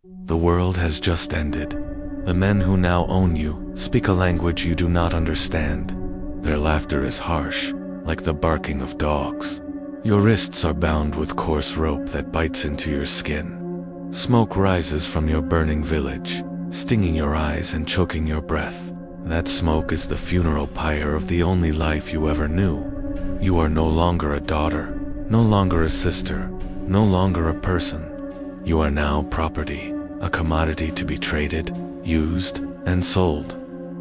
The world has just ended. The men who now own you speak a language you do not understand. Their laughter is harsh, like the barking of dogs. Your wrists are bound with coarse rope that bites into your skin. Smoke rises from your burning village, stinging your eyes and choking your breath. That smoke is the funeral pyre of the only life you ever knew. You are no longer a daughter, no longer a sister, no longer a person. You are now property, a commodity to be traded, used, and sold.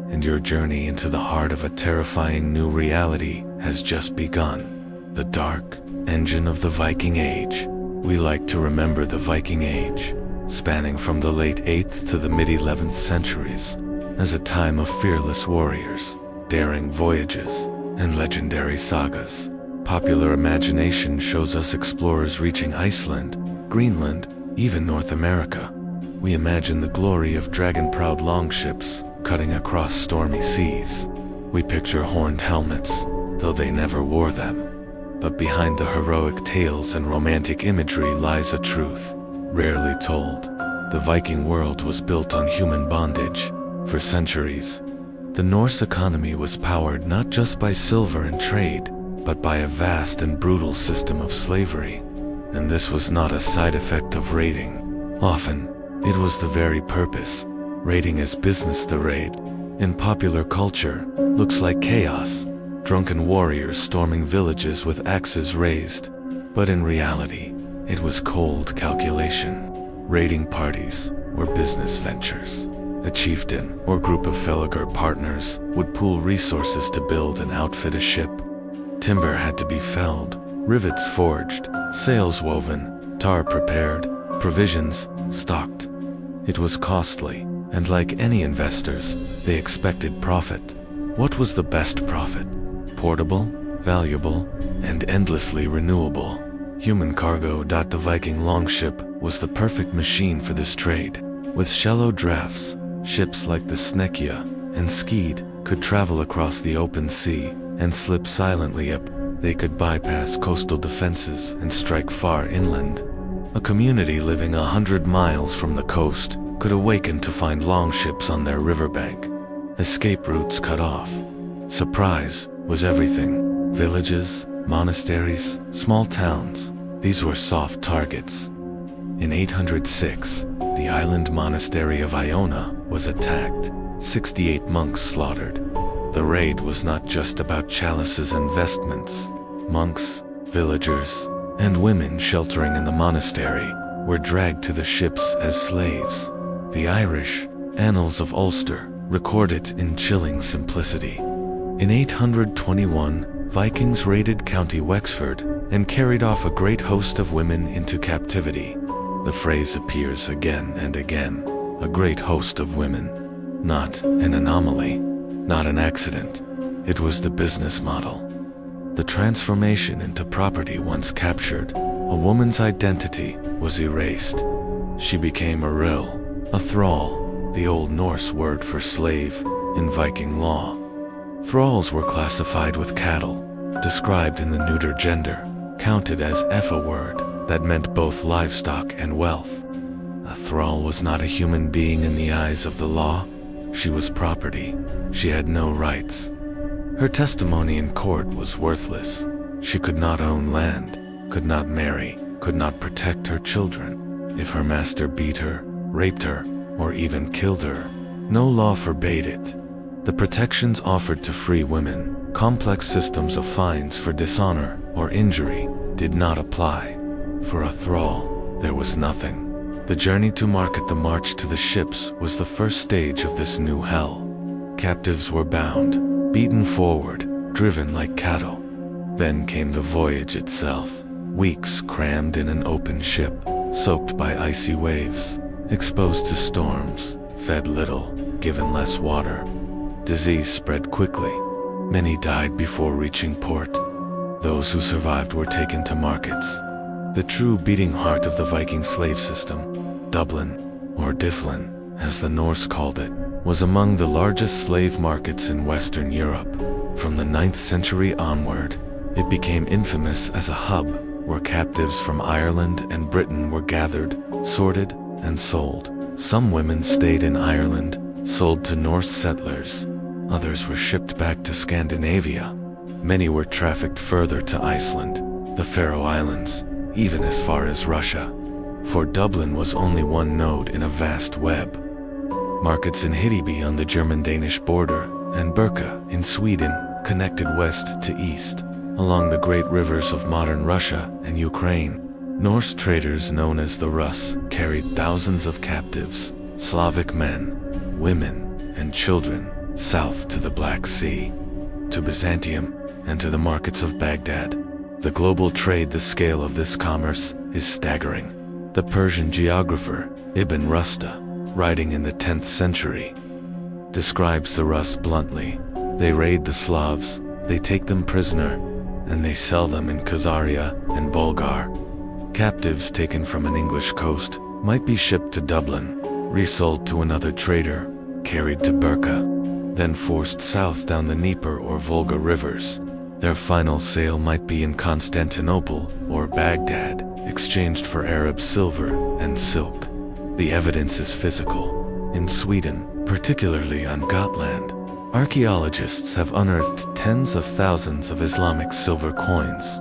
And your journey into the heart of a terrifying new reality has just begun. The dark engine of the Viking Age. We like to remember the Viking Age, spanning from the late 8th to the mid-11th centuries, as a time of fearless warriors, daring voyages, and legendary sagas. Popular imagination shows us explorers reaching Iceland, Greenland, even North America. We imagine the glory of dragon-prowed longships cutting across stormy seas. We picture horned helmets, though they never wore them. But behind the heroic tales and romantic imagery lies a truth, rarely told. The Viking world was built on human bondage. For centuries, the Norse economy was powered not just by silver and trade, but by a vast and brutal system of slavery. And this was not a side effect of raiding. Often, it was the very purpose. Raiding as business. The raid, in popular culture, looks like chaos. Drunken warriors storming villages with axes raised. But in reality, it was cold calculation. Raiding parties were business ventures. A chieftain or group of fellow partners would pool resources to build and outfit a ship. Timber had to be felled, rivets forged, sails woven, tar prepared, provisions stocked. It was costly, and like any investors, they expected profit. What was the best profit? Portable, valuable, and endlessly renewable. Human cargo. The Viking longship was the perfect machine for this trade. With shallow drafts, ships like the Snekja and Skeid could travel across the open sea and slip silently up. They could bypass coastal defenses and strike far inland. A community living 100 miles from the coast could awaken to find longships on their riverbank. Escape routes cut off. Surprise was everything. Villages, monasteries, small towns, these were soft targets. In 806, the island monastery of Iona was attacked, 68 monks slaughtered. The raid was not just about chalices and vestments. Monks, villagers, and women sheltering in the monastery were dragged to the ships as slaves. The Irish Annals of Ulster record it in chilling simplicity. In 821, Vikings raided County Wexford and carried off a great host of women into captivity. The phrase appears again and again, a great host of women. Not an anomaly, not an accident. It was the business model. The transformation into property once captured, a woman's identity was erased. She became a rill, a thrall, the Old Norse word for slave in Viking law. Thralls were classified with cattle, described in the neuter gender, counted as a word that meant both livestock and wealth. A thrall was not a human being in the eyes of the law. She was property. She had no rights. Her testimony in court was worthless. She could not own land, could not marry, could not protect her children. If her master beat her, raped her, or even killed her, no law forbade it. The protections offered to free women, complex systems of fines for dishonor or injury, did not apply. For a thrall, there was nothing. The journey to market, the march to the ships, was the first stage of this new hell. Captives were bound, beaten forward, driven like cattle. Then came the voyage itself. Weeks crammed in an open ship, soaked by icy waves, exposed to storms, fed little, given less water. Disease spread quickly. Many died before reaching port. Those who survived were taken to markets. The true beating heart of the Viking slave system, Dublin, or Dyflin, as the Norse called it, was among the largest slave markets in Western Europe. From the 9th century onward, it became infamous as a hub where captives from Ireland and Britain were gathered, sorted, and sold. Some women stayed in Ireland, sold to Norse settlers. Others were shipped back to Scandinavia. Many were trafficked further to Iceland, the Faroe Islands, even as far as Russia. For Dublin was only one node in a vast web. Markets in Hiddeby on the German-Danish border and Birka in Sweden connected west to east, along the great rivers of modern Russia and Ukraine. Norse traders known as the Rus carried thousands of captives, Slavic men, women, and children, south to the Black Sea, to Byzantium, and to the markets of Baghdad. The global trade, the scale of this commerce, is staggering. The Persian geographer Ibn Rusta, writing in the 10th century, describes the Rus bluntly. They raid the Slavs, they take them prisoner, and they sell them in Khazaria and Bulgar. Captives taken from an English coast might be shipped to Dublin, resold to another trader, carried to Birka, then forced south down the Dnieper or Volga rivers. Their final sale might be in Constantinople or Baghdad, exchanged for Arab silver and silk. The evidence is physical. In Sweden, particularly on Gotland, archaeologists have unearthed tens of thousands of Islamic silver coins.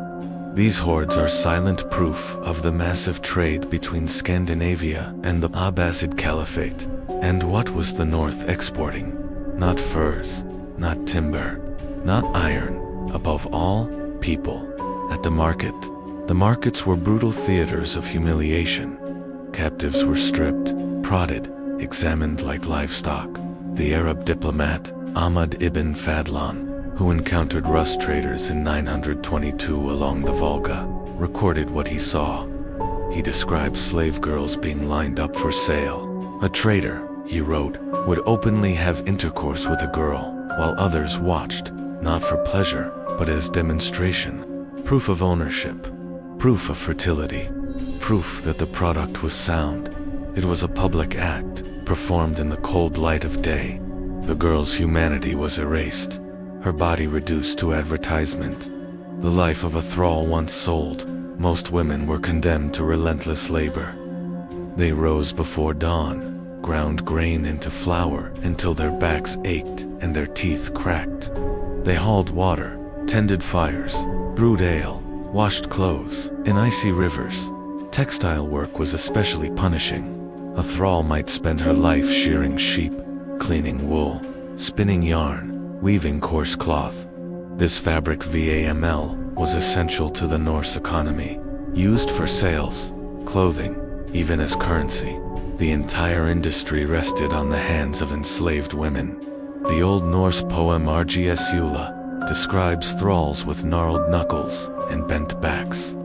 These hoards are silent proof of the massive trade between Scandinavia and the Abbasid Caliphate. And what was the North exporting? Not furs, not timber, not iron, above all, people. At the markets were brutal theaters of humiliation. Captives were stripped, prodded, examined like livestock. The Arab diplomat, Ahmad ibn Fadlan, who encountered Rus traders in 922 along the Volga, recorded what he saw. He described slave girls being lined up for sale. A trader, he wrote, would openly have intercourse with a girl, while others watched, not for pleasure, but as demonstration. Proof of ownership, proof of fertility, proof that the product was sound. It was a public act, performed in the cold light of day. The girl's humanity was erased, her body reduced to advertisement. The life of a thrall once sold, most women were condemned to relentless labor. They rose before dawn, ground grain into flour until their backs ached and their teeth cracked. They hauled water, tended fires, brewed ale, washed clothes in icy rivers. Textile work was especially punishing. A thrall might spend her life shearing sheep, cleaning wool, spinning yarn, weaving coarse cloth. This fabric VAML was essential to the Norse economy, used for sales, clothing, even as currency. The entire industry rested on the hands of enslaved women. The Old Norse poem Argiesula describes thralls with gnarled knuckles and bent backs.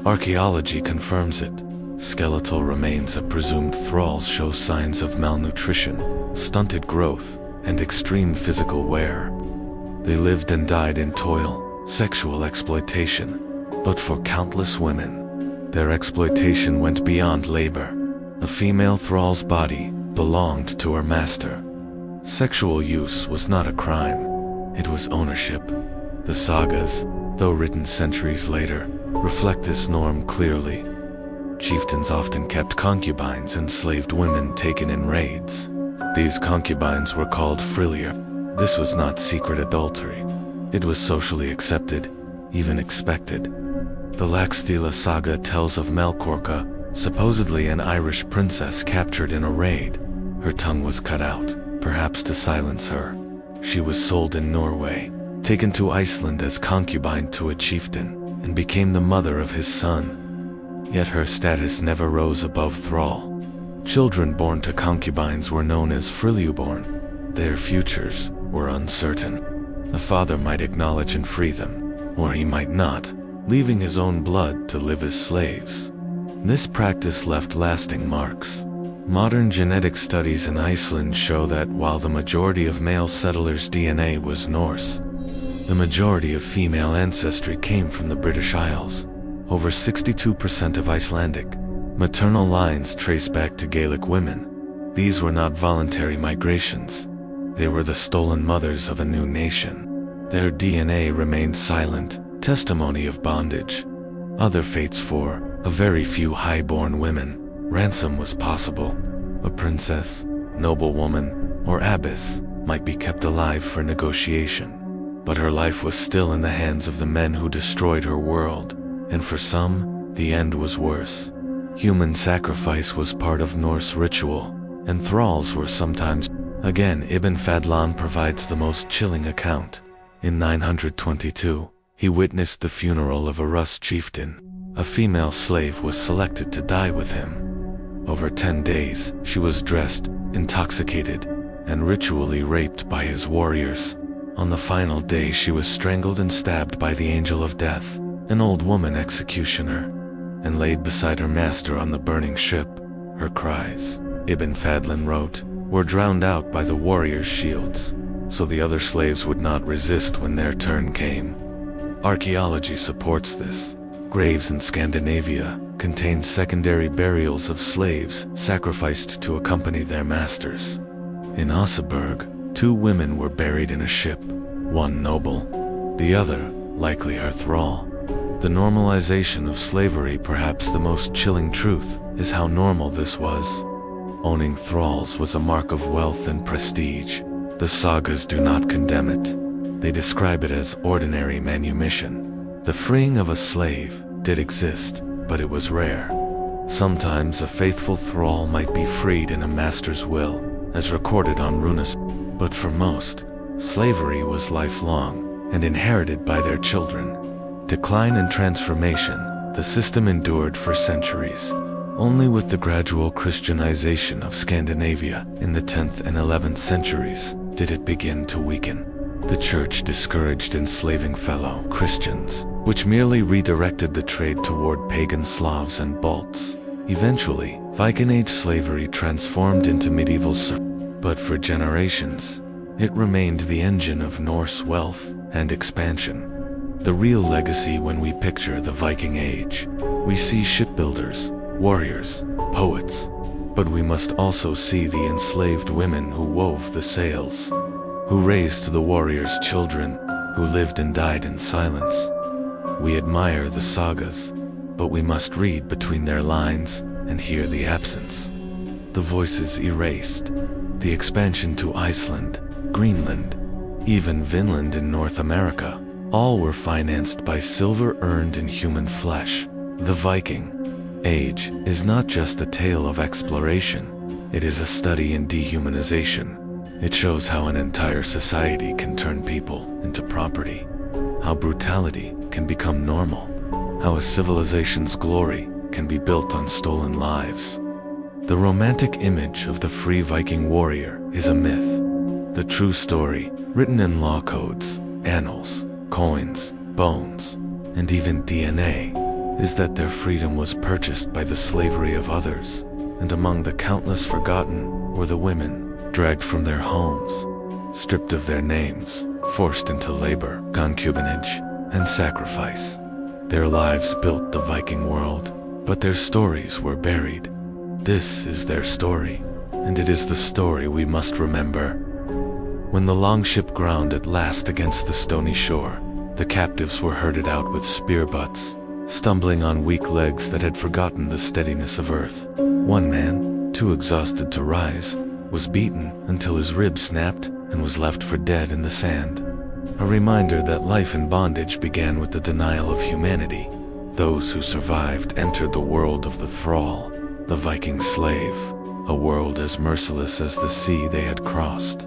Archaeology confirms it. Skeletal remains of presumed thralls show signs of malnutrition, stunted growth, and extreme physical wear. They lived and died in toil, sexual exploitation. But for countless women, their exploitation went beyond labor. A female thrall's body belonged to her master. Sexual use was not a crime, it was ownership. The sagas, though written centuries later, reflect this norm clearly. Chieftains often kept concubines, enslaved women taken in raids. These concubines were called frilir. This was not secret adultery. It was socially accepted, even expected. The Laxdela saga tells of Melkorka, supposedly an Irish princess captured in a raid. Her tongue was cut out, perhaps to silence her. She was sold in Norway, taken to Iceland as concubine to a chieftain, and became the mother of his son. Yet her status never rose above thrall. Children born to concubines were known as friluborn. Their futures were uncertain. The father might acknowledge and free them, or he might not, leaving his own blood to live as slaves. This practice left lasting marks. Modern genetic studies in Iceland show that while the majority of male settlers' DNA was Norse, the majority of female ancestry came from the British Isles. Over 62% of Icelandic maternal lines trace back to Gaelic women. These were not voluntary migrations. They were the stolen mothers of a new nation. Their DNA remained silent, testimony of bondage. Other fates for a very few high-born women. Ransom was possible. A princess, noblewoman, or abbess might be kept alive for negotiation, but her life was still in the hands of the men who destroyed her world, and for some, the end was worse. Human sacrifice was part of Norse ritual, and thralls were sometimes. Again, Ibn Fadlan provides the most chilling account. In 922, he witnessed the funeral of a Rus chieftain. A female slave was selected to die with him. Over 10 days, she was dressed, intoxicated, and ritually raped by his warriors. On the final day, she was strangled and stabbed by the Angel of Death, an old woman executioner, and laid beside her master on the burning ship. Her cries, Ibn Fadlan wrote, were drowned out by the warriors' shields, so the other slaves would not resist when their turn came. Archaeology supports this. Graves in Scandinavia contain secondary burials of slaves sacrificed to accompany their masters. In Oseberg, 2 women were buried in a ship, one noble, the other likely her thrall. The normalization of slavery, perhaps the most chilling truth, is how normal this was. Owning thralls was a mark of wealth and prestige. The sagas do not condemn it. They describe it as ordinary manumission. The freeing of a slave did exist, but it was rare. Sometimes a faithful thrall might be freed in a master's will, as recorded on runas, but for most, slavery was lifelong and inherited by their children. Decline and transformation, the system endured for centuries. Only with the gradual Christianization of Scandinavia in the 10th and 11th centuries did it begin to weaken. The church discouraged enslaving fellow Christians, which merely redirected the trade toward pagan Slavs and Balts. Eventually, Viking Age slavery transformed into medieval but for generations, it remained the engine of Norse wealth and expansion. The real legacy when we picture the Viking Age, we see shipbuilders, warriors, poets, but we must also see the enslaved women who wove the sails, who raised the warriors' children, who lived and died in silence. We admire the sagas, but we must read between their lines and hear the absence. The voices erased, the expansion to Iceland, Greenland, even Vinland in North America, all were financed by silver earned in human flesh. The Viking Age is not just a tale of exploration, it is a study in dehumanization. It shows how an entire society can turn people into property, how brutality can become normal, how a civilization's glory can be built on stolen lives. The romantic image of the free Viking warrior is a myth. The true story, written in law codes, annals, coins, bones, and even DNA, is that their freedom was purchased by the slavery of others, and among the countless forgotten were the women, dragged from their homes, stripped of their names, forced into labor, concubinage, and sacrifice. Their lives built the Viking world, but their stories were buried. This is their story, and it is the story we must remember. When the longship ground at last against the stony shore, the captives were herded out with spear butts, stumbling on weak legs that had forgotten the steadiness of earth. One man, too exhausted to rise, was beaten until his ribs snapped and was left for dead in the sand. A reminder that life in bondage began with the denial of humanity. Those who survived entered the world of the thrall, the Viking slave, a world as merciless as the sea they had crossed.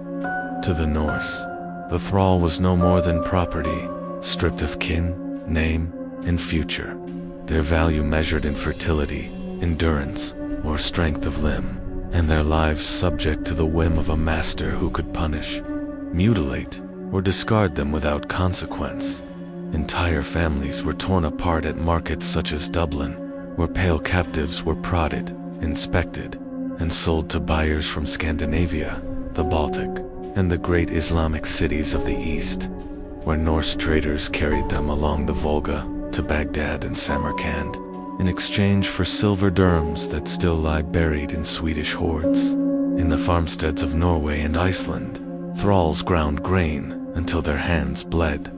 To the Norse, the thrall was no more than property, stripped of kin, name, and future. Their value measured in fertility, endurance, or strength of limb, and their lives subject to the whim of a master who could punish, mutilate, or discard them without consequence. Entire families were torn apart at markets such as Dublin, where pale captives were prodded, inspected, and sold to buyers from Scandinavia, the Baltic, and the great Islamic cities of the East, where Norse traders carried them along the Volga to Baghdad and Samarkand, in exchange for silver dirhams that still lie buried in Swedish hoards. In the farmsteads of Norway and Iceland, thralls ground grain until their hands bled,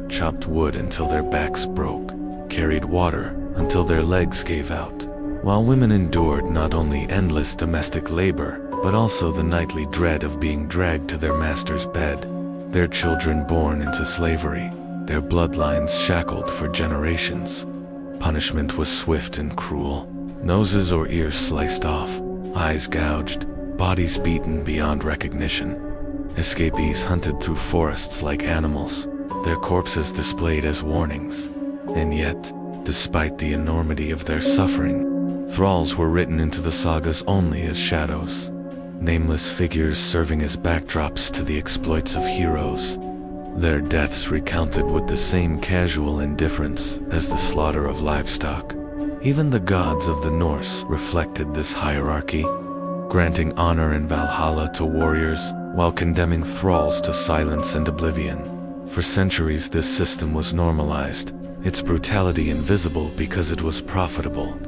chopped wood until their backs broke, carried water until their legs gave out, while women endured not only endless domestic labor, but also the nightly dread of being dragged to their master's bed, their children born into slavery, their bloodlines shackled for generations. Punishment was swift and cruel. Noses or ears sliced off, eyes gouged, bodies beaten beyond recognition. Escapees hunted through forests like animals, their corpses displayed as warnings. And yet, despite the enormity of their suffering, thralls were written into the sagas only as shadows, nameless figures serving as backdrops to the exploits of heroes, their deaths recounted with the same casual indifference as the slaughter of livestock. Even the gods of the Norse reflected this hierarchy, granting honor and Valhalla to warriors while condemning thralls to silence and oblivion. For centuries this system was normalized, its brutality invisible because it was profitable,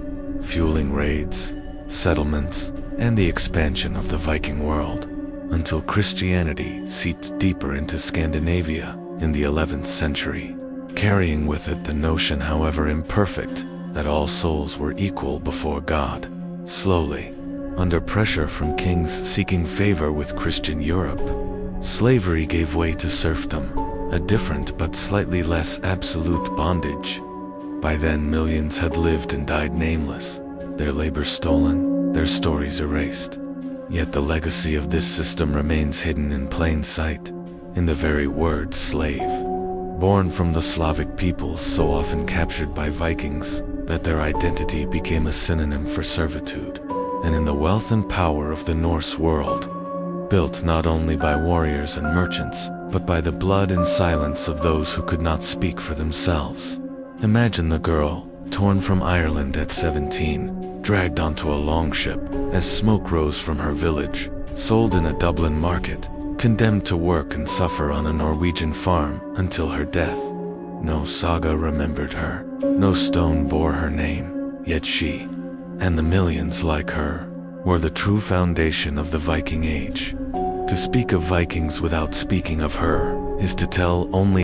fueling raids, settlements, and the expansion of the Viking world, until Christianity seeped deeper into Scandinavia in the 11th century, carrying with it the notion, however imperfect, that all souls were equal before God. Slowly, under pressure from kings seeking favor with Christian Europe, slavery gave way to serfdom, a different but slightly less absolute bondage. By then, millions had lived and died nameless, their labor stolen, their stories erased. Yet the legacy of this system remains hidden in plain sight, in the very word slave. Born from the Slavic peoples so often captured by Vikings, that their identity became a synonym for servitude, and in the wealth and power of the Norse world, built not only by warriors and merchants, but by the blood and silence of those who could not speak for themselves. Imagine the girl, torn from Ireland at 17, dragged onto a longship as smoke rose from her village, sold in a Dublin market, condemned to work and suffer on a Norwegian farm until her death. No saga remembered her, no stone bore her name, yet she, and the millions like her, were the true foundation of the Viking Age. To speak of Vikings without speaking of her is to tell only